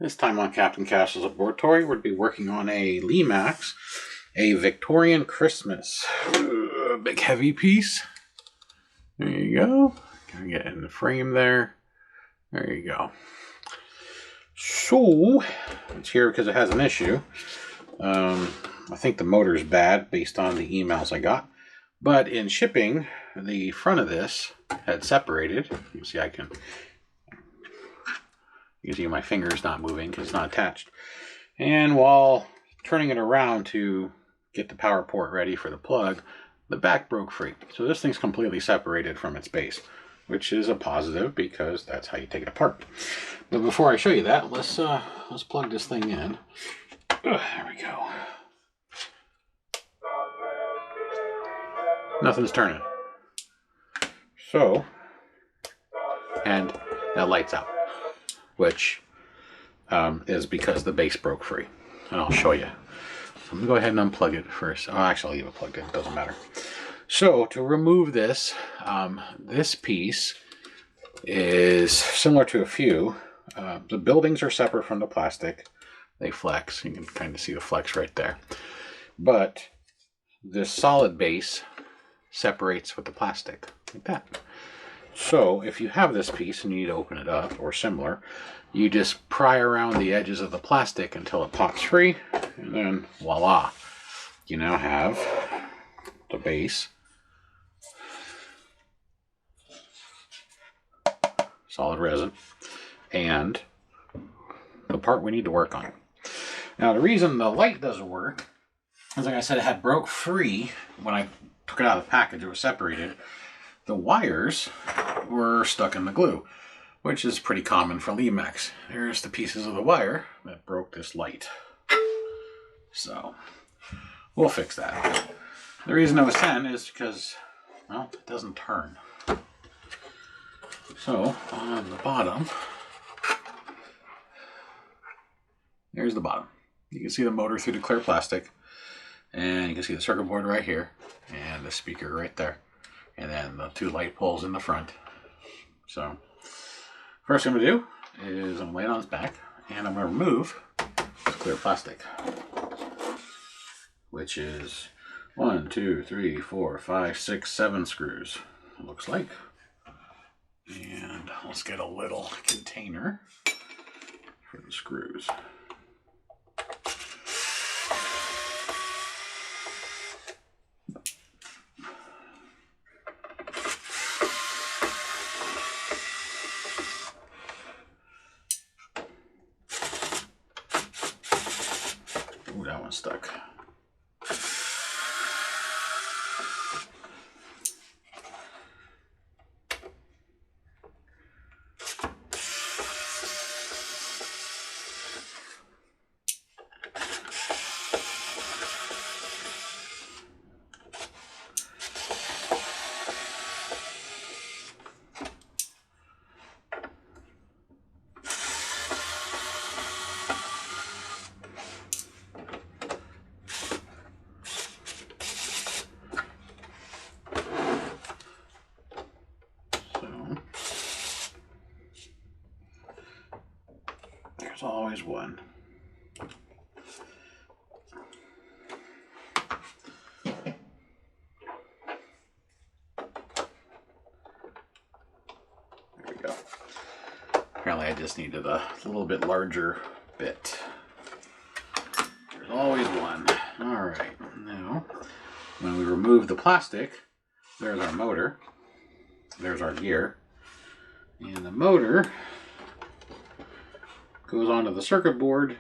This time on Captain Cash's Laboratory, we'll be working on a Lemax, a Victorian Christmas. Big heavy piece. There you go. Gotta get in the frame there. There you go. So, it's here because it has an issue. I think the motor's bad based on the emails I got. But in shipping, the front of this had separated. You can see you can see my finger's not moving because it's not attached. And while turning it around to get the power port ready for the plug, the back broke free. So this thing's completely separated from its base, which is a positive because that's how you take it apart. But before I show you that, let's plug this thing in. There we go. Nothing's turning. So, and that light's out, which is because the base broke free. And I'll show you. So I'm going to go ahead and unplug it first. Oh, actually, I'll leave it plugged in. It doesn't matter. So to remove this, this piece is similar to a few. The buildings are separate from the plastic. They flex. You can kind of see the flex right there. But this solid base separates with the plastic like that. So if you have this piece and you need to open it up or similar, you just pry around the edges of the plastic until it pops free, and then voila, you now have the base, solid resin, and the part we need to work on. Now the reason the light doesn't work is, like I said, it had broke free when I took it out of the package. It was separated. The wires were stuck in the glue, which is pretty common for Lemax. There's the pieces of the wire that broke this light. So we'll fix that. The reason it was 10 is because, well, it doesn't turn. So on the bottom, there's the bottom. You can see the motor through the clear plastic, and you can see the circuit board right here, and the speaker right there, and then the two light poles in the front. So first thing I'm going to do is I'm going to lay it on its back, and I'm going to remove this clear plastic, which is 1, 2, 3, 4, 5, 6, 7 screws, it looks like. And let's get a little container for the screws. Ooh, that one's stuck. There's always one. There we go. Apparently I just needed a little bit larger bit. There's always one. Alright, now when we remove the plastic, there's our motor, there's our gear, and the motor goes onto the circuit board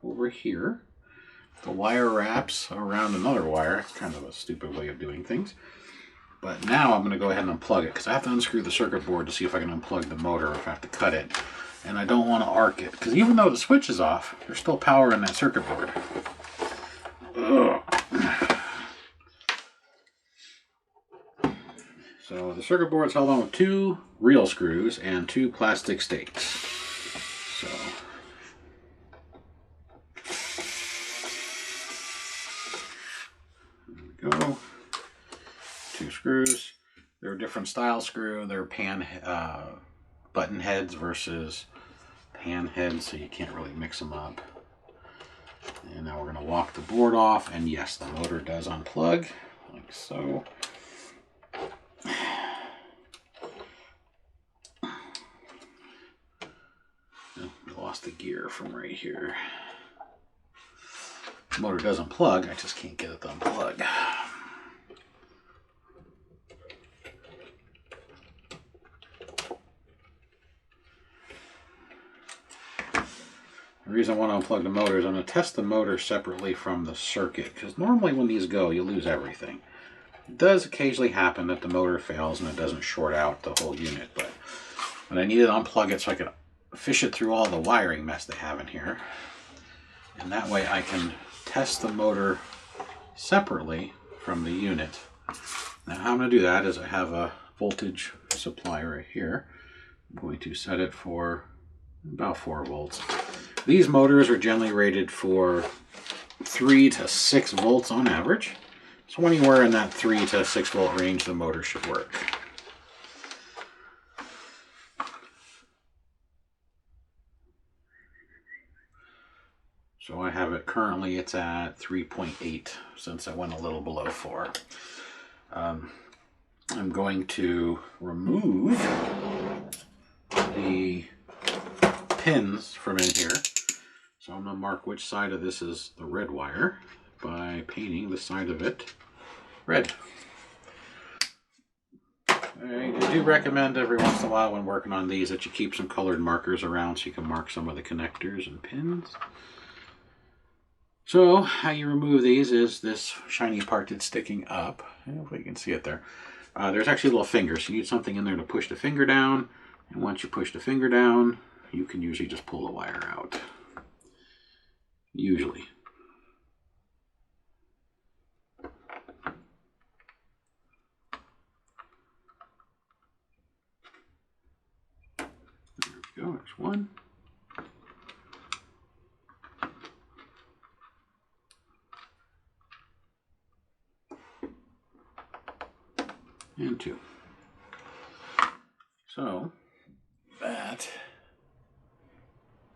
over here. The wire wraps around another wire. It's kind of a stupid way of doing things. But now I'm going to go ahead and unplug it because I have to unscrew the circuit board to see if I can unplug the motor or if I have to cut it. And I don't want to arc it because even though the switch is off, there's still power in that circuit board. Ugh. So the circuit board is held on with 2 real screws and 2 plastic stakes. So there we go. 2 screws. They're a different style screw. They're pan button heads versus pan head, so you can't really mix them up. And now we're going to walk the board off, and yes, the motor does unplug, like so. We lost the gear from right here. The motor does unplug, I just can't get it to unplug. The reason I want to unplug the motor is I'm going to test the motor separately from the circuit, because normally when these go, you lose everything. It does occasionally happen that the motor fails and it doesn't short out the whole unit, but I needed to unplug it so I could fish it through all the wiring mess they have in here. And that way I can test the motor separately from the unit. Now how I'm going to do that is I have a voltage supply right here. I'm going to set it for about 4 volts. These motors are generally rated for 3 to 6 volts on average. So anywhere in that 3 to 6 volt range, the motor should work. So I have it currently, it's at 3.8 since I went a little below 4. I'm going to remove the pins from in here. So I'm going to mark which side of this is the red wire by painting the side of it red. I do recommend every once in a while when working on these that you keep some colored markers around so you can mark some of the connectors and pins. So how you remove these is this shiny part that's sticking up. If we can see it there. There's actually a little finger, so you need something in there to push the finger down. And once you push the finger down, you can usually just pull the wire out. Usually. There we go, there's one. And 2. So, that...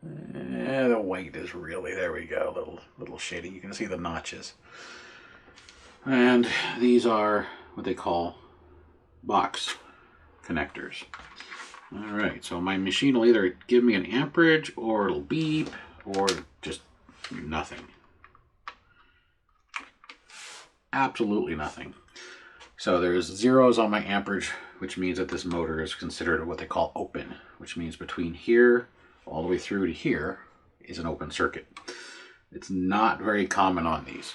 the white is really, there we go, little shading. You can see the notches. And these are what they call box connectors. Alright, so my machine will either give me an amperage, or it'll beep, or just nothing. Absolutely nothing. So there's zeros on my amperage, which means that this motor is considered what they call open, which means between here all the way through to here is an open circuit. It's not very common on these.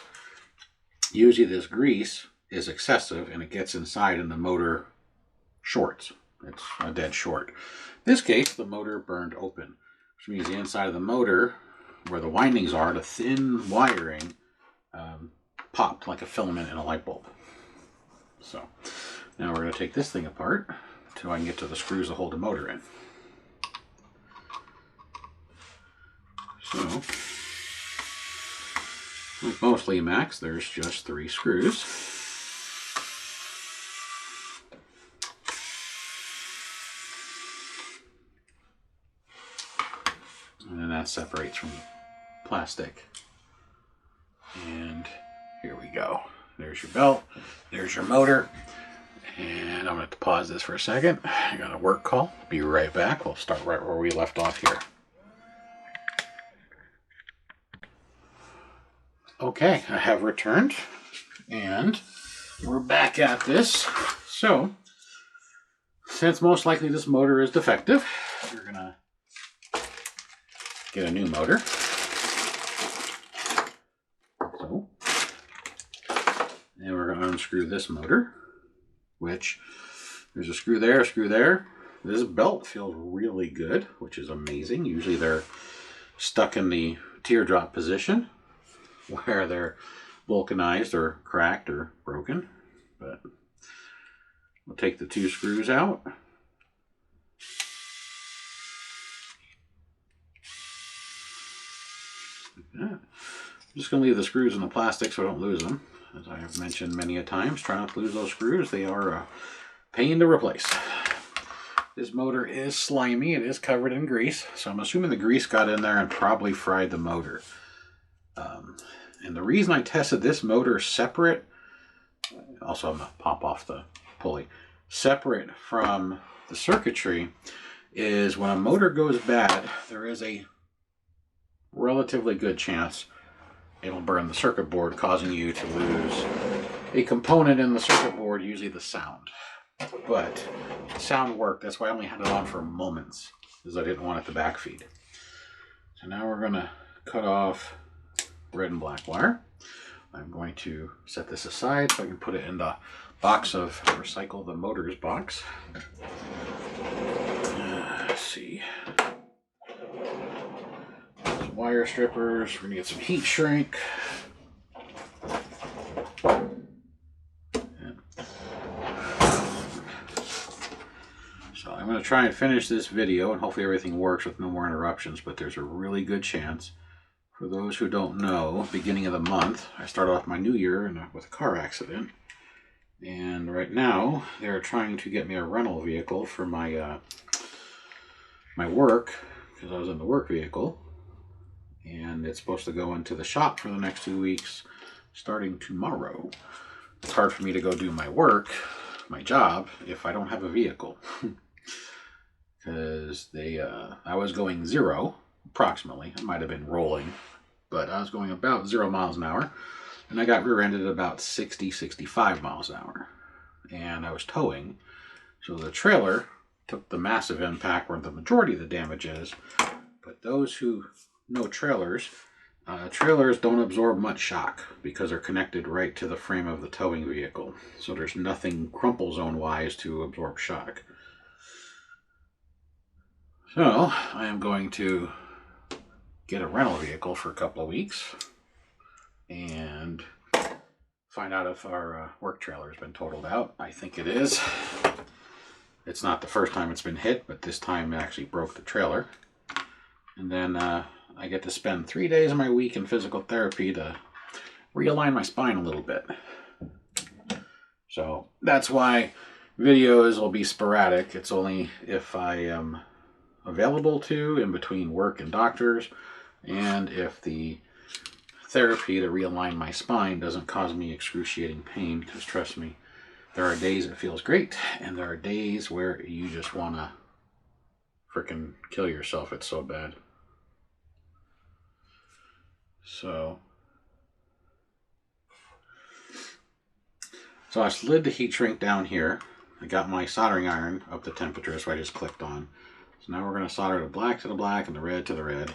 Usually this grease is excessive and it gets inside and the motor shorts. It's a dead short. In this case, the motor burned open, which means the inside of the motor, where the windings are, the thin wiring, popped like a filament in a light bulb. So now we're going to take this thing apart until I can get to the screws to hold the motor in. So, like most Lemax, there's just 3 screws. And then that separates from plastic. And here we go. There's your belt, there's your motor. And I'm going to have to pause this for a second. I got a work call. Be right back. We'll start right where we left off here. Okay, I have returned, and we're back at this. So, since most likely this motor is defective, we're going to get a new motor. So, and we're going to unscrew this motor, which there's a screw there, a screw there. This belt feels really good, which is amazing. Usually they're stuck in the teardrop position, where they're vulcanized or cracked or broken. But we'll take the 2 screws out. Like that. I'm just going to leave the screws in the plastic so I don't lose them. As I have mentioned many a times, try not to lose those screws. They are a pain to replace. This motor is slimy. It is covered in grease. So I'm assuming the grease got in there and probably fried the motor. And the reason I tested this motor separate, also I'm going to pop off the pulley, separate from the circuitry, is when a motor goes bad, there is a relatively good chance it'll burn the circuit board, causing you to lose a component in the circuit board, usually the sound. But the sound worked. That's why I only had it on for moments, because I didn't want it to backfeed. So now we're going to cut off red and black wire. I'm going to set this aside so I can put it in the box of Recycle the Motors box. Let's see. Some wire strippers. We're going to get some heat shrink. So I'm going to try and finish this video, and hopefully everything works with no more interruptions, but there's a really good chance. For those who don't know, beginning of the month, I started off my new year with a car accident. And right now, they're trying to get me a rental vehicle for my my work, because I was in the work vehicle. And it's supposed to go into the shop for the next 2 weeks, starting tomorrow. It's hard for me to go do my work, my job, if I don't have a vehicle. Because I was going 0, approximately. I might have been rolling, but I was going about 0 miles an hour. And I got rear-ended at about 60, 65 miles an hour. And I was towing. So the trailer took the massive impact where the majority of the damage is. But those who know trailers, trailers don't absorb much shock because they're connected right to the frame of the towing vehicle. So there's nothing crumple zone-wise to absorb shock. So I am going to get a rental vehicle for a couple of weeks and find out if our work trailer has been totaled out. I think it is. It's not the first time it's been hit, but this time it actually broke the trailer. And then I get to spend 3 days of my week in physical therapy to realign my spine a little bit. So that's why videos will be sporadic. It's only if I am available to in between work and doctors, and if the therapy to realign my spine doesn't cause me excruciating pain, because trust me, there are days it feels great, and there are days where you just want to freaking kill yourself. It's so bad. So I slid the heat shrink down here. I got my soldering iron up to temperature, so I just clicked on. So now we're going to solder the black to the black and the red to the red.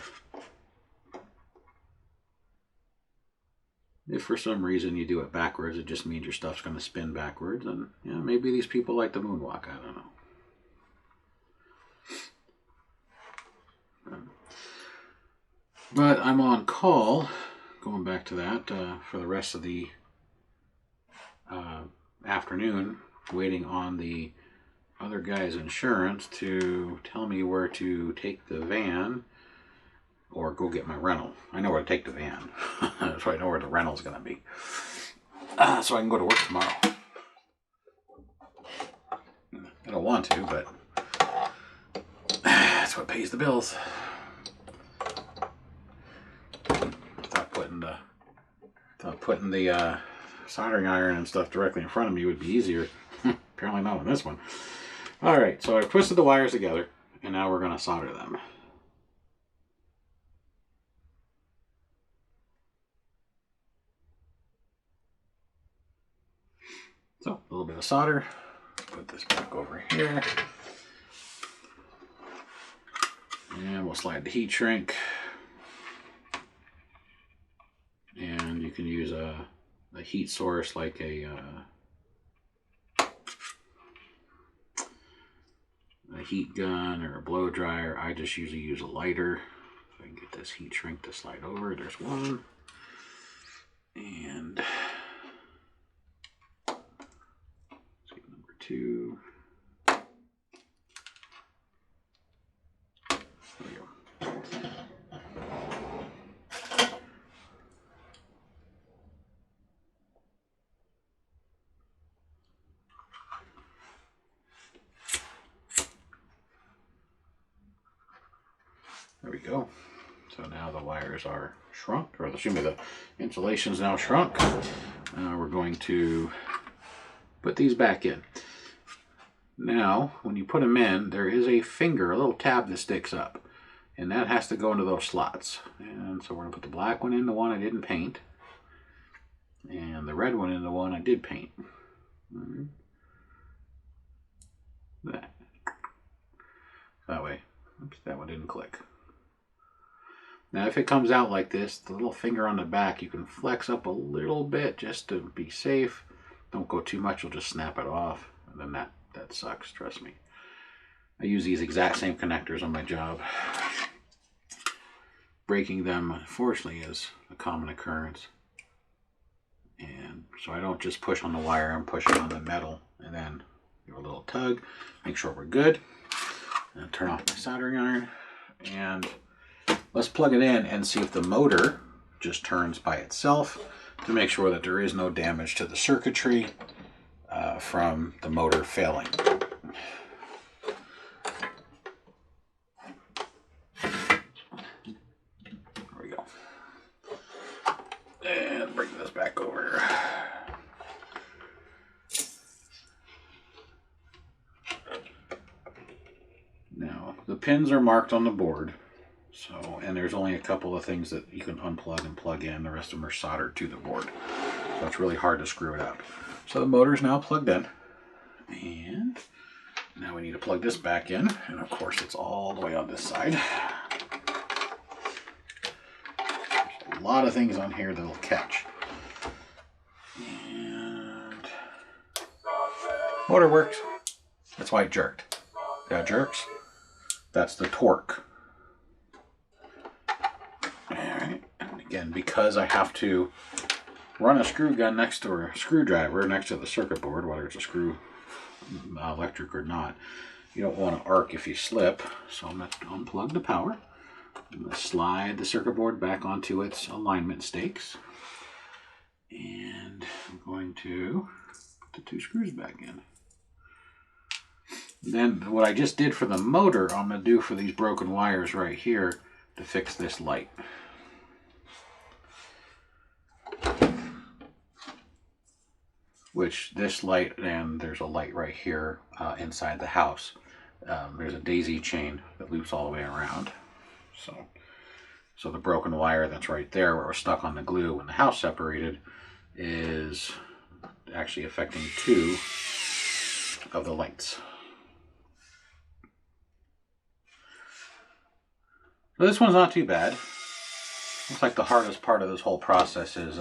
If for some reason you do it backwards, it just means your stuff's going to spin backwards. And yeah, maybe these people like the moonwalk. I don't know. But I'm on call, going back to that, for the rest of the afternoon, waiting on the other guy's insurance to tell me where to take the van or go get my rental. I know where to take the van, so I know where the rental's going to be. So I can go to work tomorrow. I don't want to, but that's what pays the bills. Thought putting the soldering iron and stuff directly in front of me would be easier. Apparently not on this one. Alright, so I've twisted the wires together, and now we're going to solder them. So, a little bit of solder. Put this back over here. And we'll slide the heat shrink. And you can use a heat source like a heat gun or a blow dryer. I just usually use a lighter. If I can get this heat shrink to slide over. There's one. And let's get number 2. There we go. There we go. So now the wires are shrunk, or excuse me, the insulation's now shrunk. We're going to put these back in. Now, when you put them in, there is a finger, a little tab that sticks up, and that has to go into those slots. And so we're going to put the black one in, the one I didn't paint, and the red one in, the one I did paint. That way. Oops, that one didn't click. Now if it comes out like this, the little finger on the back, you can flex up a little bit just to be safe. Don't go too much, you'll just snap it off. And then that sucks, trust me. I use these exact same connectors on my job. Breaking them, unfortunately, is a common occurrence. And so I don't just push on the wire, I'm pushing on the metal. And then give a little tug, make sure we're good. And turn off my soldering iron. And let's plug it in and see if the motor just turns by itself to make sure that there is no damage to the circuitry from the motor failing. There we go. And bring this back over. Now, the pins are marked on the board. So, and there's only a couple of things that you can unplug and plug in. The rest of them are soldered to the board. So it's really hard to screw it up. So the motor is now plugged in. And now we need to plug this back in. And of course it's all the way on this side. There's a lot of things on here that'll catch. And motor works. That's why it jerked. That jerks. That's the torque. Again, because I have to run a screw gun next to a screwdriver next to the circuit board, whether it's a screw electric or not, you don't want to arc if you slip. So I'm going to unplug the power. I'm going to slide the circuit board back onto its alignment stakes. And I'm going to put the two screws back in. Then what I just did for the motor, I'm going to do for these broken wires right here to fix this light. Which this light, and there's a light right here inside the house. There's a daisy chain that loops all the way around. So the broken wire that's right there where it was stuck on the glue when the house separated is actually affecting two of the lights. So this one's not too bad. Looks like the hardest part of this whole process is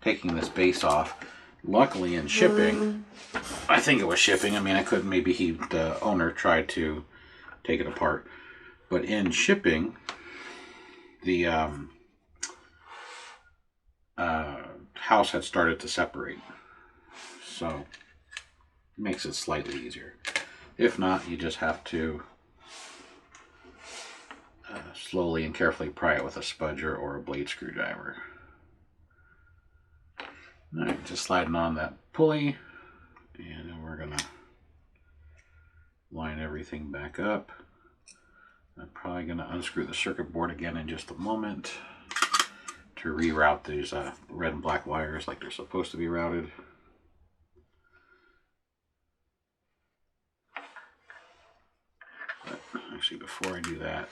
taking this base off. Luckily in shipping, I think it was shipping. I mean, I couldn't, maybe the owner tried to take it apart. But in shipping, the house had started to separate. So it makes it slightly easier. If not, you just have to slowly and carefully pry it with a spudger or a blade screwdriver. Alright, just sliding on that pulley, and then we're going to line everything back up. I'm probably going to unscrew the circuit board again in just a moment to reroute these red and black wires like they're supposed to be routed. But actually, before I do that,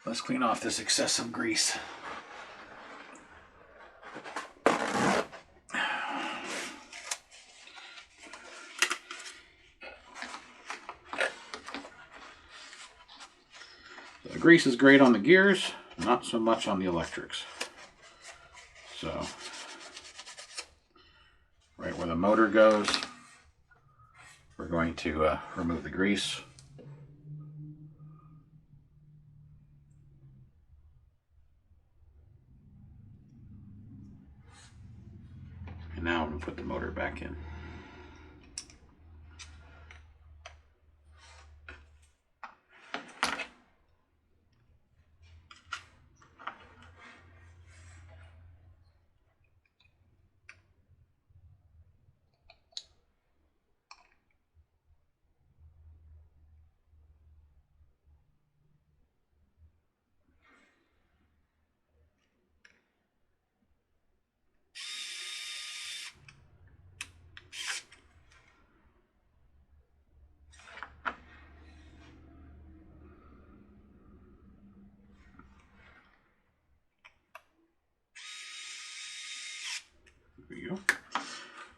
let's clean off this excessive grease. The grease is great on the gears, not so much on the electrics. So, right where the motor goes, we're going to remove the grease. And now I'm going to put the motor back in.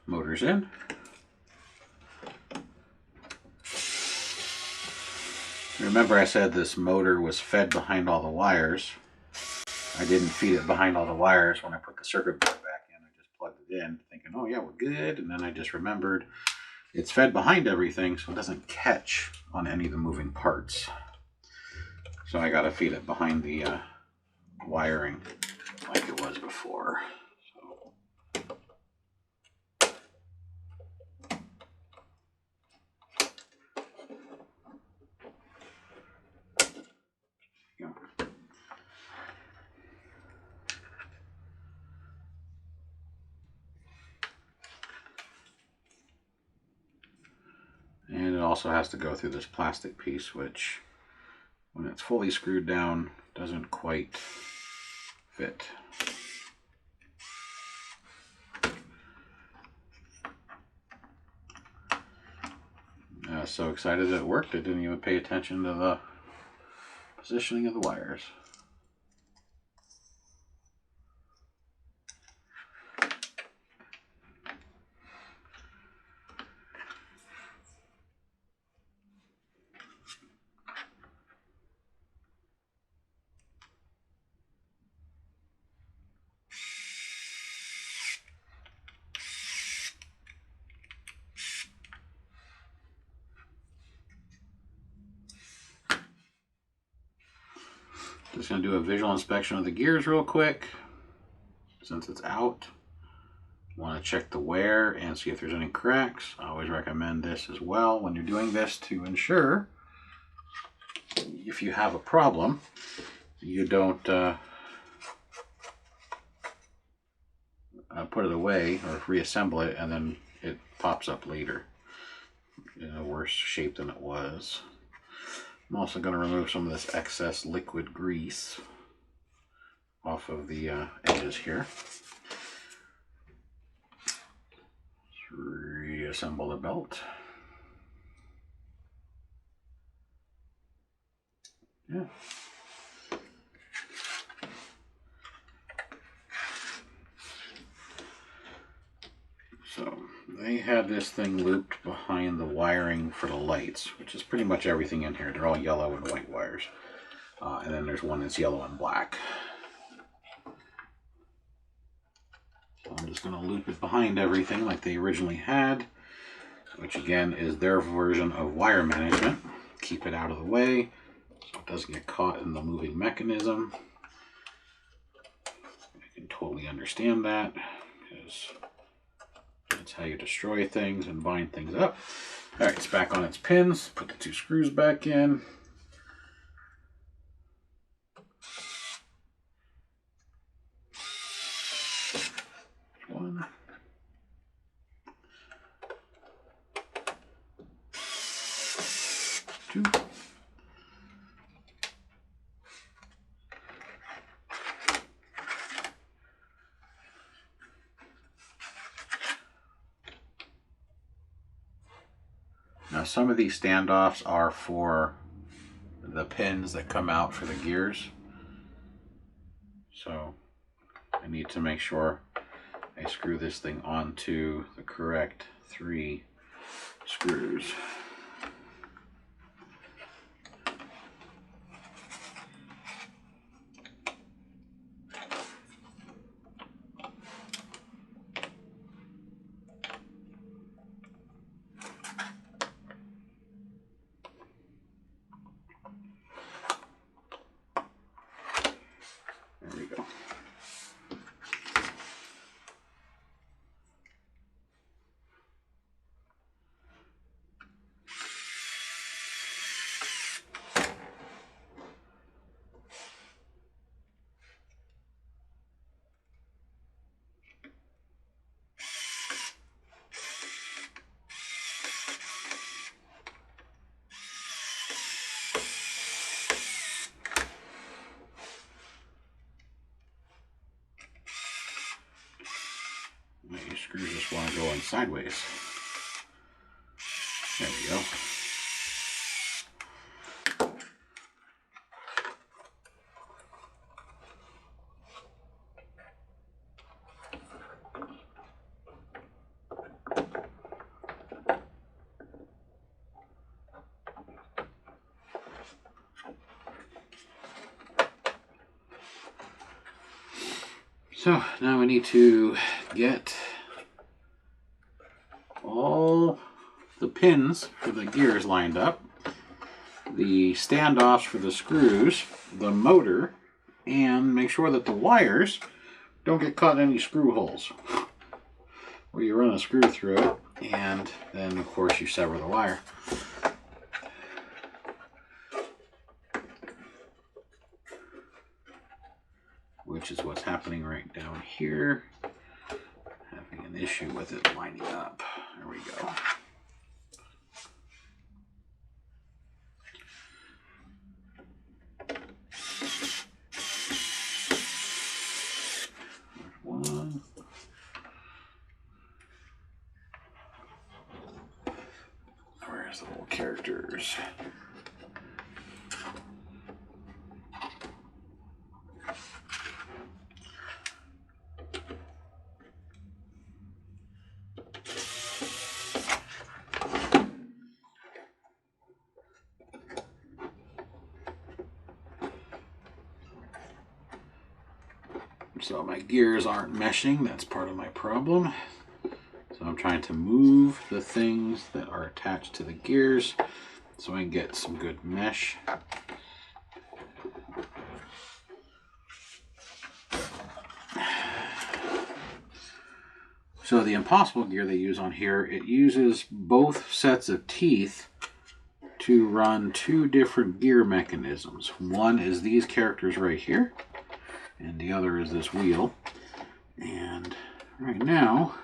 Motor's in. Remember I said this motor was fed behind all the wires. I didn't feed it behind all the wires when I put the circuit board back in. I just plugged it in thinking, oh yeah, we're good. And then I just remembered it's fed behind everything so it doesn't catch on any of the moving parts. So I got to feed it behind the wiring like it was before. And it also has to go through this plastic piece, which when it's fully screwed down doesn't quite fit. I was so excited that it worked, I didn't even pay attention to the positioning of the wires. Just going to do a visual inspection of the gears real quick. Since it's out, want to check the wear and see if there's any cracks. I always recommend this as well when you're doing this to ensure if you have a problem, you don't put it away or reassemble it and then it pops up later in a worse shape than it was. I'm also going to remove some of this excess liquid grease off of the edges here. Let's reassemble the belt. Yeah. So they had this thing looped behind the wiring for the lights, which is pretty much everything in here. They're all yellow and white wires. And then there's one that's yellow and black. So I'm just going to loop it behind everything like they originally had, which again is their version of wire management. Keep it out of the way so it doesn't get caught in the moving mechanism. I can totally understand that because that's how you destroy things and bind things up. All right, it's back on its pins. Put the two screws back in. One. Two. Now some of these standoffs are for the pins that come out for the gears. So I need to make sure I screw this thing onto the correct 3 screws. There we go. Your screws just want to go in sideways. There we go. So now we need to get all the pins for the gears lined up, the standoffs for the screws, the motor, and make sure that the wires don't get caught in any screw holes where you run a screw through it, and then of course you sever the wire. Which is what's happening right down here. Having an issue with it lining up. There we go. There's one. Where's the little characters? So my gears aren't meshing, that's part of my problem. So I'm trying to move the things that are attached to the gears so I can get some good mesh. So the Impossible gear they use on here, it uses both sets of teeth to run two different gear mechanisms. One is these characters right here, and the other is this wheel. And right now,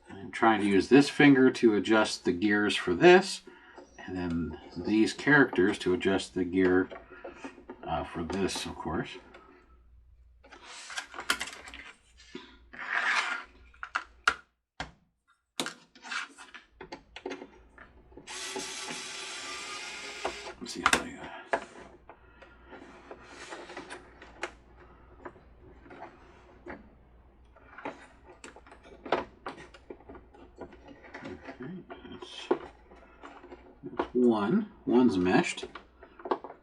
I'm trying to use this finger to adjust the gears for this, and then these characters to adjust the gear for this, of course. Let's see if I One's meshed.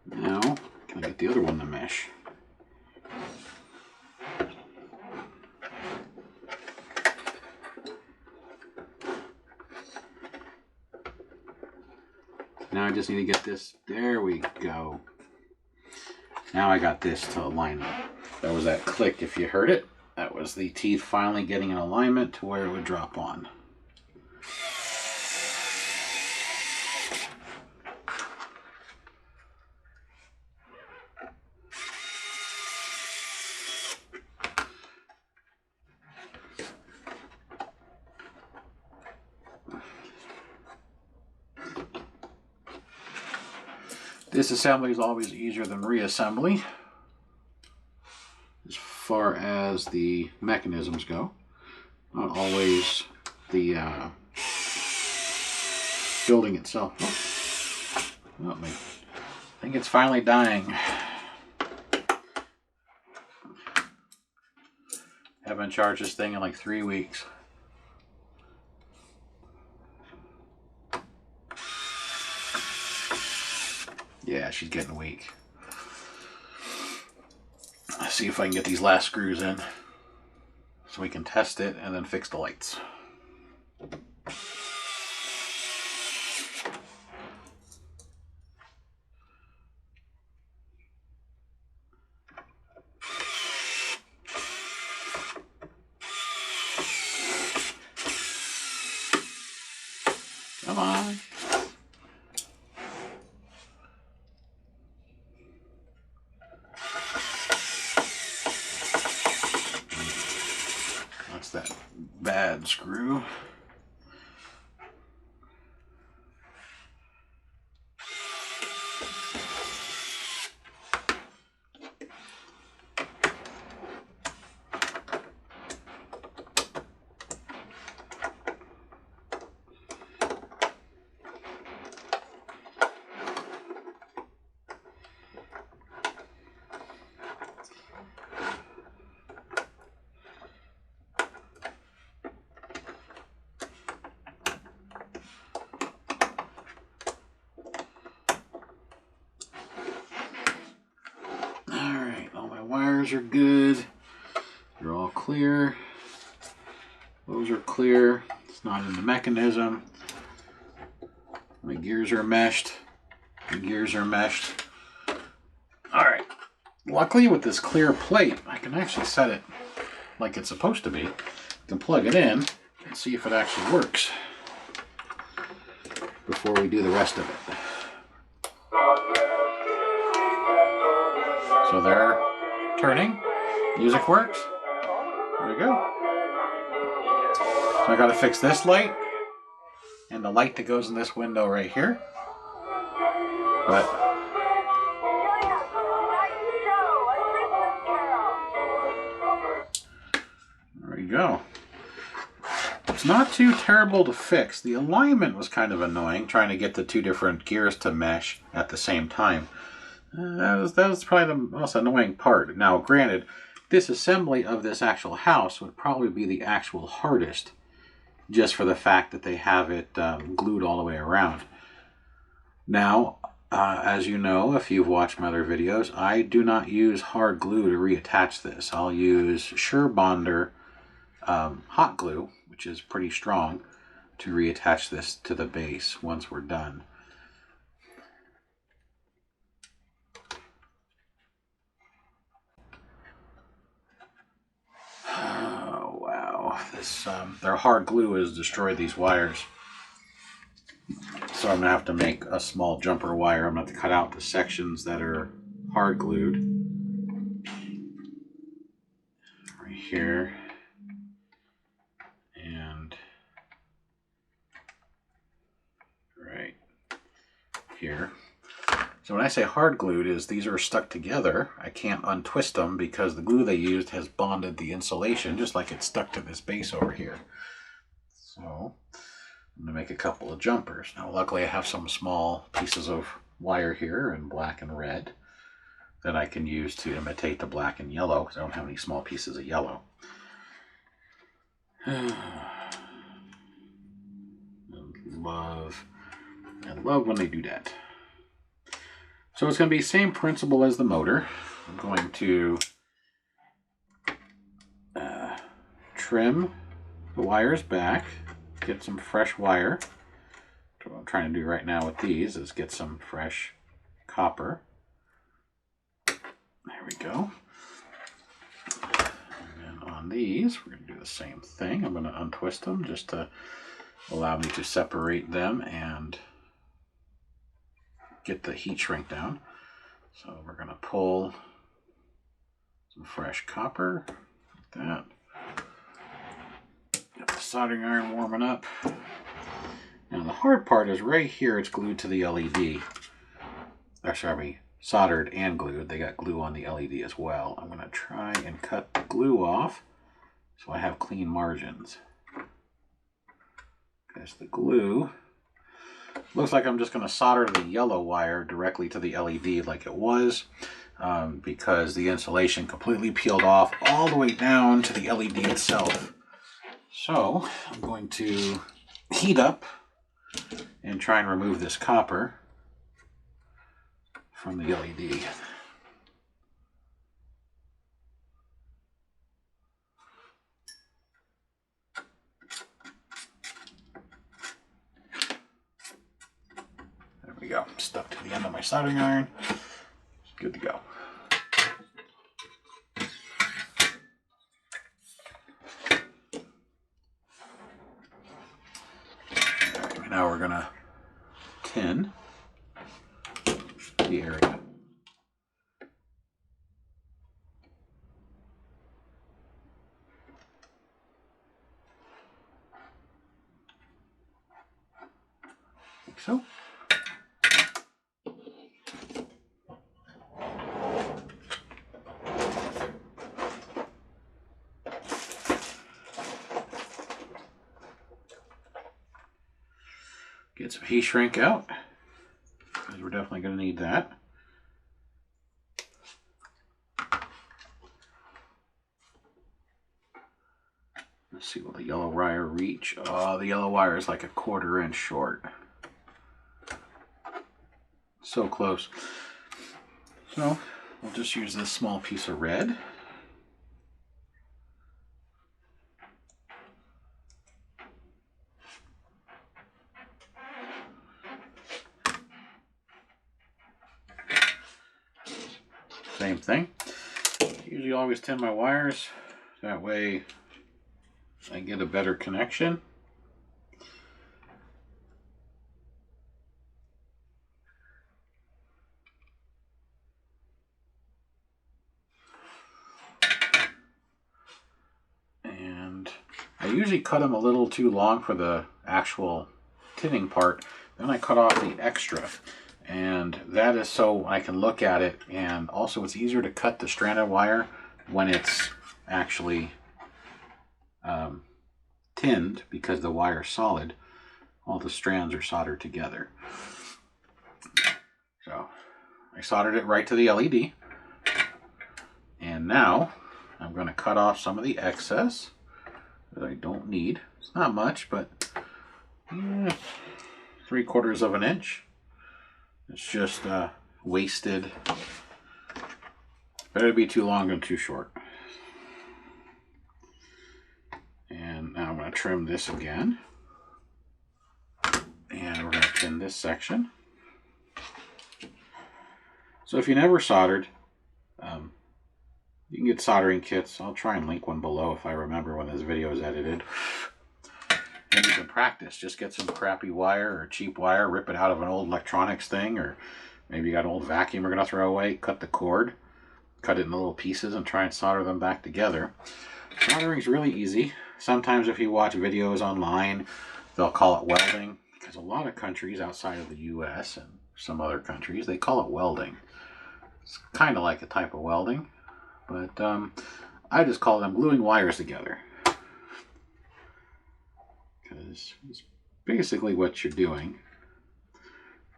Now, can I get the other one to mesh? Now I just need to get this. There we go. Now I got this to align up. That was that click if you heard it. That was the teeth finally getting in alignment to where it would drop on. Disassembly is always easier than reassembly as far as the mechanisms go. Not always the building itself. Oh, I think it's finally dying. Haven't charged this thing in like 3 weeks. Yeah, she's getting weak. Let's see if I can get these last screws in so we can test it and then fix the lights. Come on. That's that bad screw. wires are good. They're all clear. Those are clear. It's not in the mechanism. My gears are meshed. The gears are meshed. Alright. Luckily with this clear plate, I can actually set it like it's supposed to be. I can plug it in and see if it actually works before we do the rest of it. So they're turning. Music works. There we go. So I gotta fix this light and the light that goes in this window right here. But there we go. It's not too terrible to fix. The alignment was kind of annoying, trying to get the two different gears to mesh at the same time. That was probably the most annoying part. Now, granted, disassembly of this actual house would probably be the actual hardest, just for the fact that they have it glued all the way around. Now, as you know, if you've watched my other videos, I do not use hard glue to reattach this. I'll use Surebonder hot glue, which is pretty strong, to reattach this to the base once we're done. Oh, wow. This, their hard glue has destroyed these wires. So I'm going to have to make a small jumper wire. I'm going to have to cut out the sections that are hard glued. Right here. And right here. So when I say hard glued is these are stuck together. I can't untwist them because the glue they used has bonded the insulation just like it's stuck to this base over here. So I'm going to make a couple of jumpers. Now luckily I have some small pieces of wire here in black and red that I can use to imitate the black and yellow because I don't have any small pieces of yellow. I love when they do that. So it's going to be the same principle as the motor. I'm going to trim the wires back, get some fresh wire. What I'm trying to do right now with these is get some fresh copper. There we go. And then on these, we're going to do the same thing. I'm going to untwist them just to allow me to separate them and get the heat shrink down. So we're going to pull some fresh copper like that. Get the soldering iron warming up. Now the hard part is right here, it's glued to the LED. Or sorry, soldered and glued. They got glue on the LED as well. I'm going to try and cut the glue off so I have clean margins. Because the glue looks like I'm just going to solder the yellow wire directly to the LED like it was, because the insulation completely peeled off all the way down to the LED itself. So I'm going to heat up and try and remove this copper from the LED. There we go. Stuck to the end of my soldering iron. Good to go. Right, now we're going to tin the area. Like so. Get some heat shrink out, because we're definitely going to need that. Let's see, will the yellow wire reach? Oh, the yellow wire is like a 1/4 inch short. So close. So we'll just use this small piece of red same thing. Usually always tin my wires. That way I get a better connection. And I usually cut them a little too long for the actual tinning part. Then I cut off the extra. And that is so I can look at it, and also it's easier to cut the stranded wire when it's actually tinned, because the wire is solid. All the strands are soldered together. So I soldered it right to the LED. And now I'm going to cut off some of the excess that I don't need. It's not much, but 3/4 of an inch. It's just wasted. Better be too long than too short. And now I'm going to trim this again. And we're going to tin this section. So if you never soldered, you can get soldering kits. I'll try and link one below if I remember when this video is edited. And you can practice. Just get some crappy wire or cheap wire, rip it out of an old electronics thing, or maybe you got an old vacuum you're going to throw away, cut the cord, cut it in little pieces, and try and solder them back together. Soldering is really easy. Sometimes if you watch videos online, they'll call it welding, because a lot of countries outside of the US and some other countries, they call it welding. It's kind of like a type of welding, but I just call them gluing wires together, because it's basically what you're doing.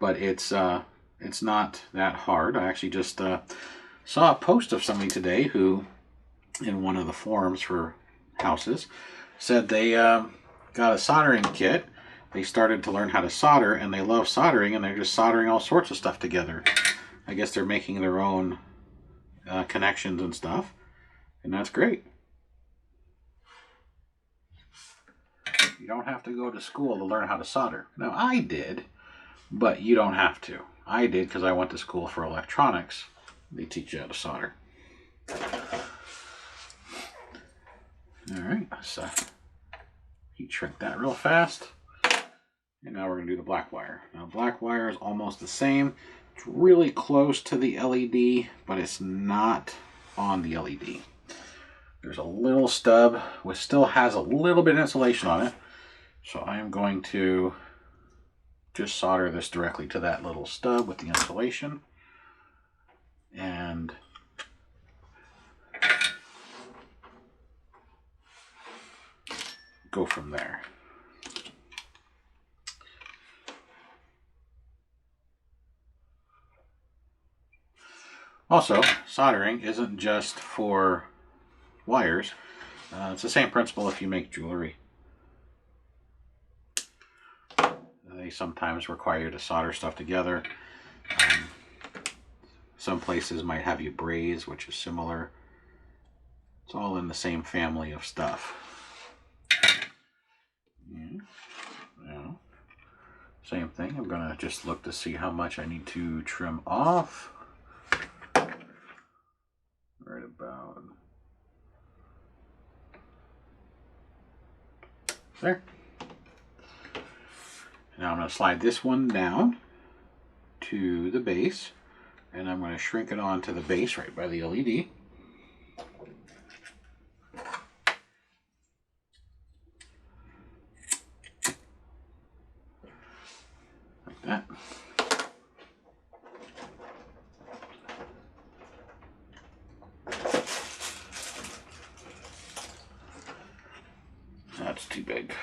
But it's not that hard. I actually just saw a post of somebody today who, in one of the forums for houses, said they got a soldering kit. They started to learn how to solder, and they love soldering, and they're just soldering all sorts of stuff together. I guess they're making their own connections and stuff, and that's great. You don't have to go to school to learn how to solder. Now, I did, but you don't have to. I did because I went to school for electronics. They teach you how to solder. Alright, let's heat shrink that real fast. And now we're going to do the black wire. Now, black wire is almost the same. It's really close to the LED, but it's not on the LED. There's a little stub which still has a little bit of insulation on it. So I am going to just solder this directly to that little stub with the insulation. And go from there. Also, soldering isn't just for wires. It's the same principle if you make jewelry. They sometimes require you to solder stuff together. Some places might have you braze, which is similar. It's all in the same family of stuff. Now, same thing. I'm going to just look to see how much I need to trim off. Right about there. Now I'm going to slide this one down to the base, and I'm going to shrink it onto the base right by the LED. Like that. That's too big.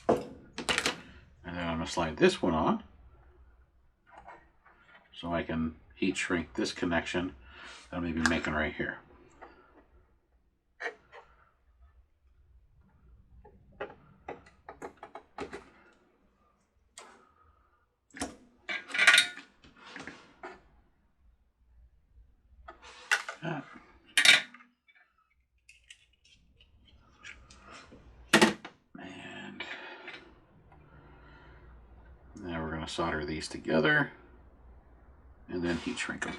And then I'm going to slide this one on so I can heat shrink this connection that I'm going to be making right here. going to solder these together and then heat shrink them.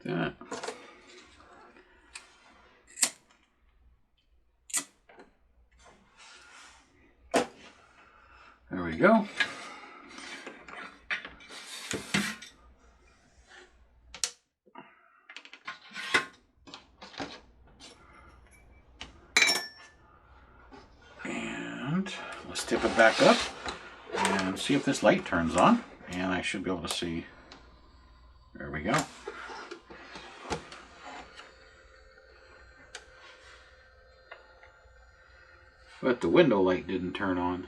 That. There we go. And let's tip it back up and see if this light turns on. And I should be able to see. There we go. But the window light didn't turn on.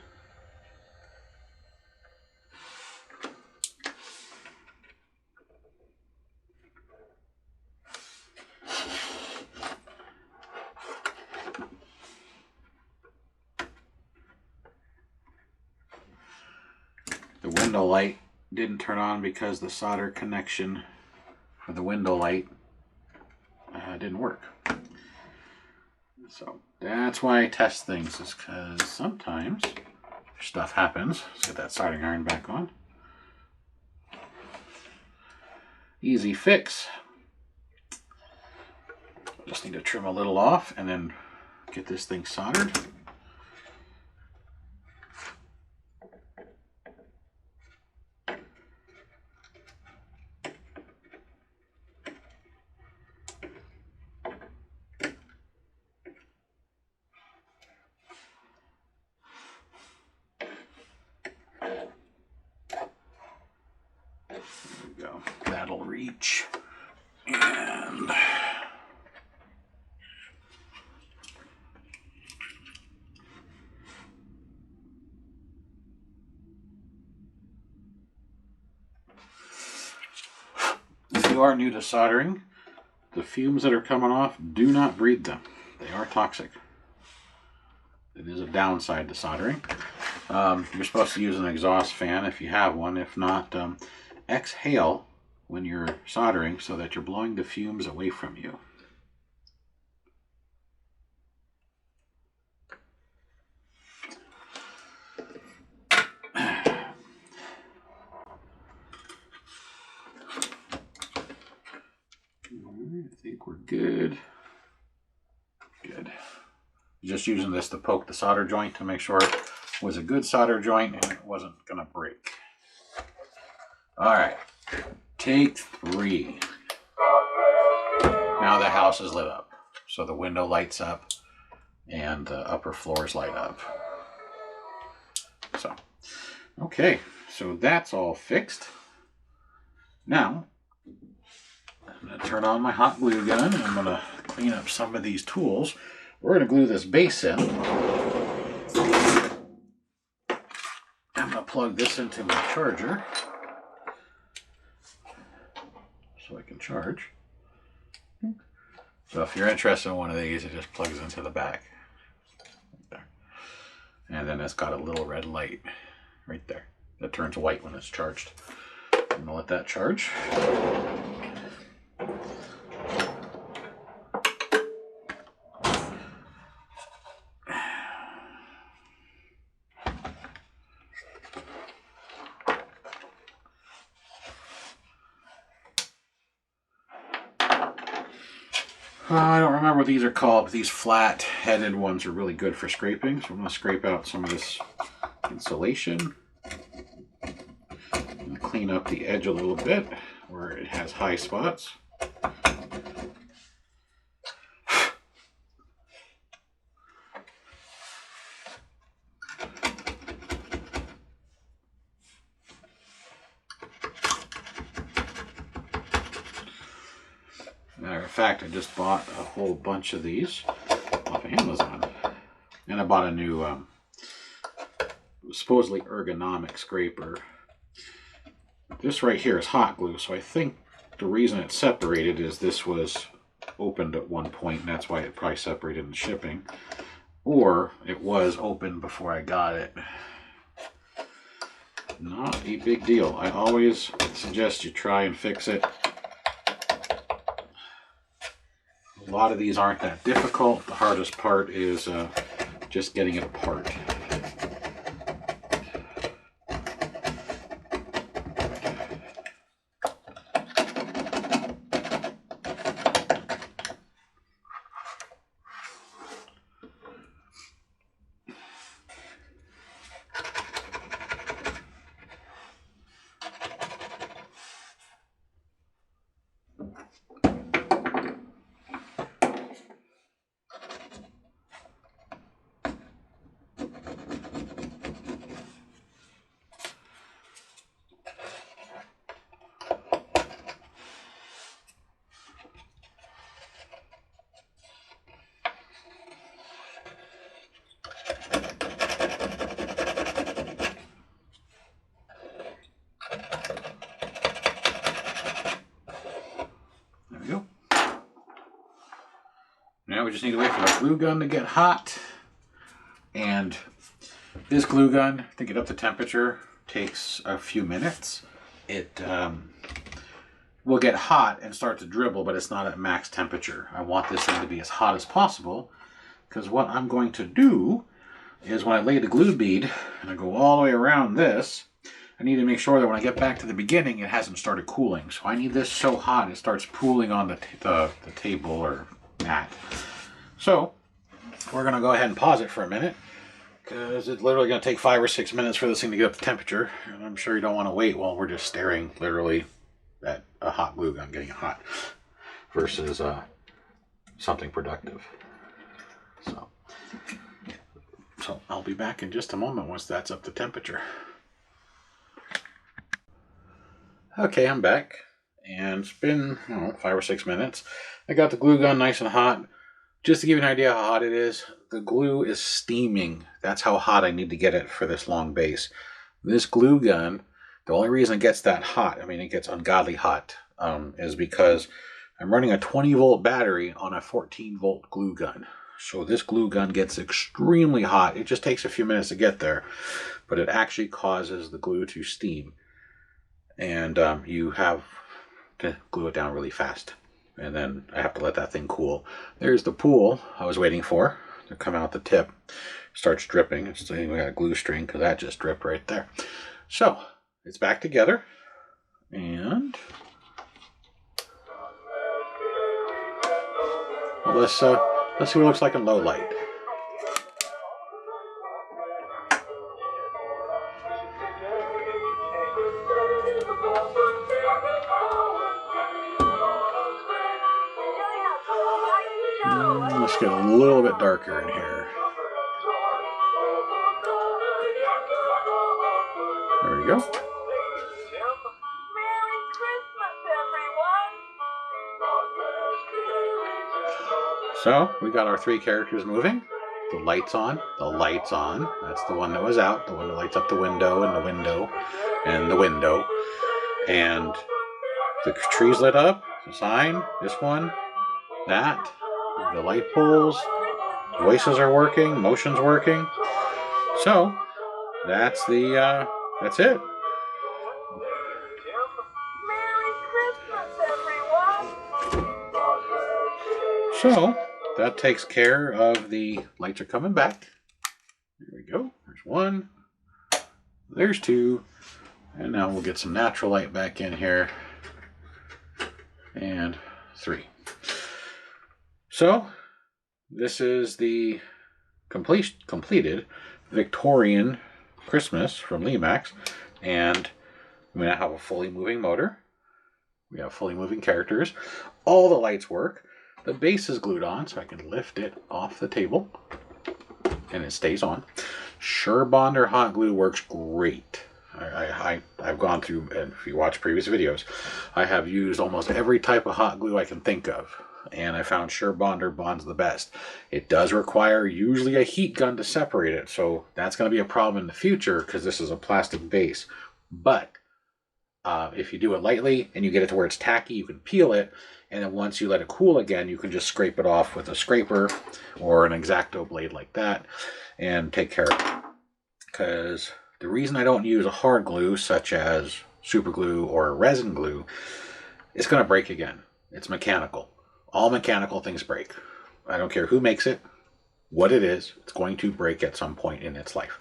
The window light didn't turn on because the solder connection for the window light didn't work. So that's why I test things, is because sometimes stuff happens. Let's get that soldering iron back on. Easy fix. Just need to trim a little off and then get this thing soldered. Go. That'll reach. And if you are new to soldering, the fumes that are coming off, do not breathe them. They are toxic. It is a downside to soldering. You're supposed to use an exhaust fan if you have one. If not, exhale when you're soldering so that you're blowing the fumes away from you. I think we're good. Good. Just using this to poke the solder joint to make sure it was a good solder joint and it wasn't going to break. All right, take 3. Now the house is lit up. So the window lights up and the upper floors light up. So, okay, so that's all fixed. Now, I'm going to turn on my hot glue gun and I'm going to clean up some of these tools. We're going to glue this base in. I'm going to plug this into my charger so I can charge. So if you're interested in one of these, it just plugs into the back. Right there. And then it's got a little red light right there that turns white when it's charged. I'm going to let that charge. I don't remember what these are called, but these flat-headed ones are really good for scraping. So I'm going to scrape out some of this insulation and clean up the edge a little bit where it has high spots. Matter of fact, I just bought a whole bunch of these off of Amazon. And I bought a new supposedly ergonomic scraper. This right here is hot glue, so I think the reason it's separated is this was opened at one point, and that's why it probably separated in shipping. Or it was open before I got it. Not a big deal. I always suggest you try and fix it A lot of these aren't that difficult. The hardest part is just getting it apart. Now we just need to wait for the glue gun to get hot. And this glue gun, to get up to temperature, takes a few minutes. It will get hot and start to dribble, but it's not at max temperature. I want this thing to be as hot as possible, because what I'm going to do is when I lay the glue bead and I go all the way around this, I need to make sure that when I get back to the beginning, it hasn't started cooling. So I need this so hot it starts pooling on the table or mat. So we're going to go ahead and pause it for a minute, because it's literally going to take 5 or 6 minutes for this thing to get up to temperature. And I'm sure you don't want to wait while we're just staring literally at a hot glue gun getting hot versus something productive. So I'll be back in just a moment once that's up to temperature. Okay, I'm back, and it's been, I don't know, 5 or 6 minutes. I got the glue gun nice and hot. Just to give you an idea how hot it is, the glue is steaming. That's how hot I need to get it for this long base. This glue gun, the only reason it gets that hot, I mean it gets ungodly hot, is because I'm running a 20-volt battery on a 14-volt glue gun. So this glue gun gets extremely hot. It just takes a few minutes to get there, but it actually causes the glue to steam. And you have to glue it down really fast. And then I have to let that thing cool. There's the pool I was waiting for to come out the tip. Starts dripping. It's saying we got a glue string because that just dripped right there. So it's back together. And well, let's see what it looks like in low light. Let's get a little bit darker in here. There we go. So we got our 3 characters moving. The light's on. The light's on. That's the one that was out. The one that lights up the window and the window and the window. And the tree's lit up. The sign. This one. That. The light poles, voices are working, motion's working. So that's that's it. So that takes care of the lights are coming back. There we go. There's 1. There's 2. And now we'll get some natural light back in here. And 3. So, this is the completed Victorian Christmas from Lemax, and we now have a fully moving motor. We have fully moving characters. All the lights work. The base is glued on, so I can lift it off the table, and it stays on. Surebonder hot glue works great. I've gone through, and if you watch previous videos, I have used almost every type of hot glue I can think of. And I found Surebonder bonds the best. It does require usually a heat gun to separate it, so that's going to be a problem in the future because this is a plastic base. But if you do it lightly and you get it to where it's tacky, you can peel it, and then once you let it cool again, you can just scrape it off with a scraper or an X-Acto blade like that and take care of it. Because the reason I don't use a hard glue such as super glue or resin glue, it's going to break again. It's mechanical. All mechanical things break. I don't care who makes it, what it is, it's going to break at some point in its life.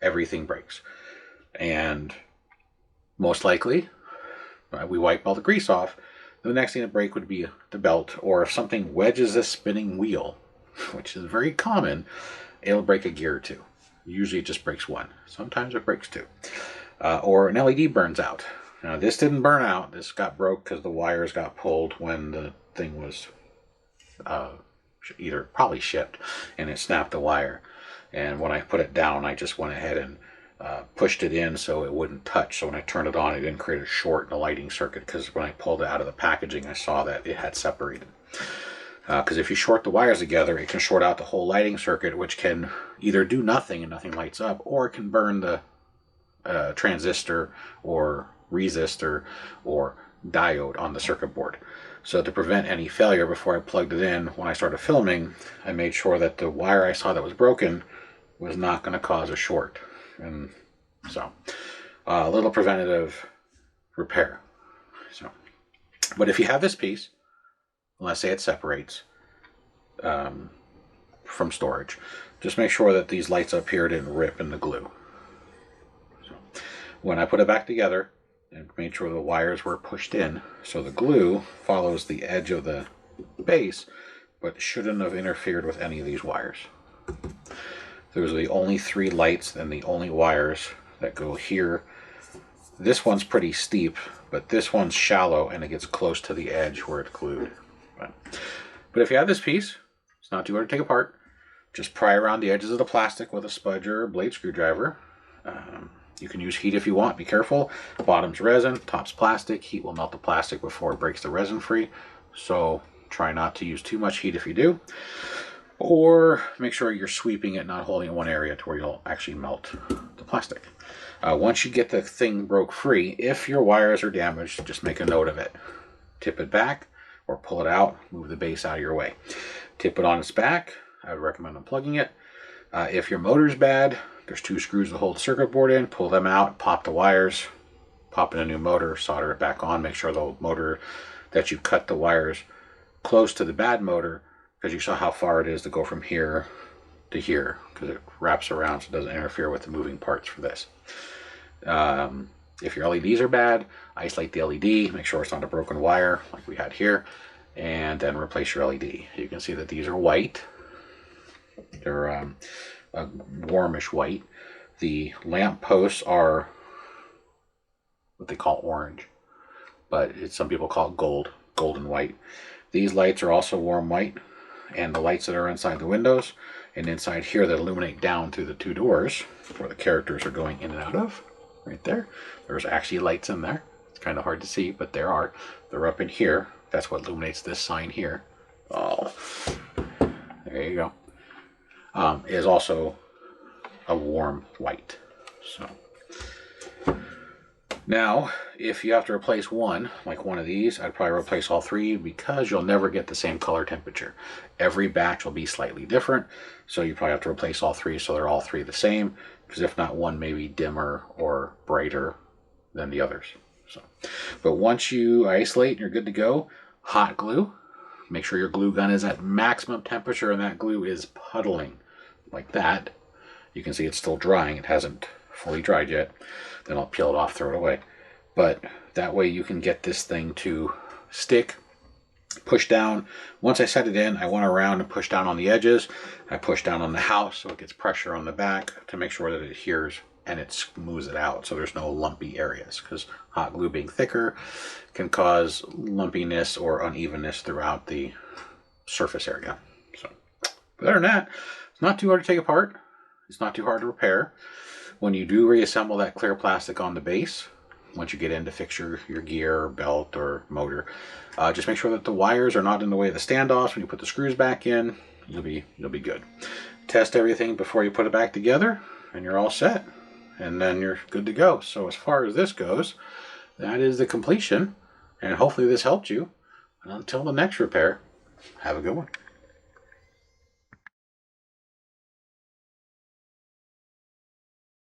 Everything breaks. And most likely, we wipe all the grease off. The next thing to break would be the belt, or if something wedges a spinning wheel, which is very common, it'll break a gear or two. Usually it just breaks one. Sometimes it breaks two. Or an LED burns out. Now this didn't burn out. This got broke because the wires got pulled when the thing was either probably shipped, and it snapped the wire. And when I put it down, I just went ahead and pushed it in so it wouldn't touch. So when I turned it on, it didn't create a short in the lighting circuit, because when I pulled it out of the packaging, I saw that it had separated. Because if you short the wires together, it can short out the whole lighting circuit, which can either do nothing and nothing lights up, or it can burn the transistor or resistor or diode on the circuit board. So to prevent any failure, before I plugged it in, when I started filming, I made sure that the wire I saw that was broken was not going to cause a short. And so a little preventative repair. So, but if you have this piece, let's say it separates from storage, just make sure that these lights up here didn't rip in the glue. So when I put it back together, and made sure the wires were pushed in, so the glue follows the edge of the base, but shouldn't have interfered with any of these wires. Those are the only 3 lights and the only wires that go here. This one's pretty steep, but this one's shallow and it gets close to the edge where it's glued. But if you have this piece, it's not too hard to take apart. Just pry around the edges of the plastic with a spudger or blade screwdriver. You can use heat if you want. Be careful. Bottom's resin, top's plastic. Heat will melt the plastic before it breaks the resin free. So try not to use too much heat if you do. Or make sure you're sweeping it, not holding it in one area to where you'll actually melt the plastic. Once you get the thing broke free, if your wires are damaged, just make a note of it. Tip it back or pull it out, move the base out of your way. Tip it on its back. I would recommend unplugging it. If your motor's bad, there's 2 screws to hold the circuit board in. Pull them out, pop the wires, pop in a new motor, solder it back on. Make sure the motor that you cut the wires close to the bad motor, because you saw how far it is to go from here to here, because it wraps around so it doesn't interfere with the moving parts for this. If your LEDs are bad, isolate the LED, make sure it's not a broken wire like we had here, and then replace your LED. You can see that these are white. They're a warmish white. The lamp posts are what they call orange, but some people call it golden white. These lights are also warm white, and the lights that are inside the windows and inside here that illuminate down through the 2 doors where the characters are going in and out of, right there. There's actually lights in there. It's kind of hard to see, but there are. They're up in here. That's what illuminates this sign here. Oh, there you go. Is also a warm white. So now, if you have to replace one, like one of these, I'd probably replace all 3, because you'll never get the same color temperature. Every batch will be slightly different, so you probably have to replace all 3 so they're all 3 the same, because if not, one may be dimmer or brighter than the others. So, but once you isolate and you're good to go, hot glue. Make sure your glue gun is at maximum temperature and that glue is puddling like that. You can see it's still drying. It hasn't fully dried yet. Then I'll peel it off, throw it away. But that way you can get this thing to stick, push down. Once I set it in, I went around and pushed down on the edges. I pushed down on the house so it gets pressure on the back to make sure that it adheres and it smooths it out so there's no lumpy areas, because hot glue being thicker can cause lumpiness or unevenness throughout the surface area. So, but other than that, it's not too hard to take apart. It's not too hard to repair. When you do reassemble that clear plastic on the base, once you get in to fix your gear, or belt, or motor, just make sure that the wires are not in the way of the standoffs. When you put the screws back in, you'll be good. Test everything before you put it back together, and you're all set. And then you're good to go. So as far as this goes, that is the completion. And hopefully this helped you. And until the next repair, have a good one.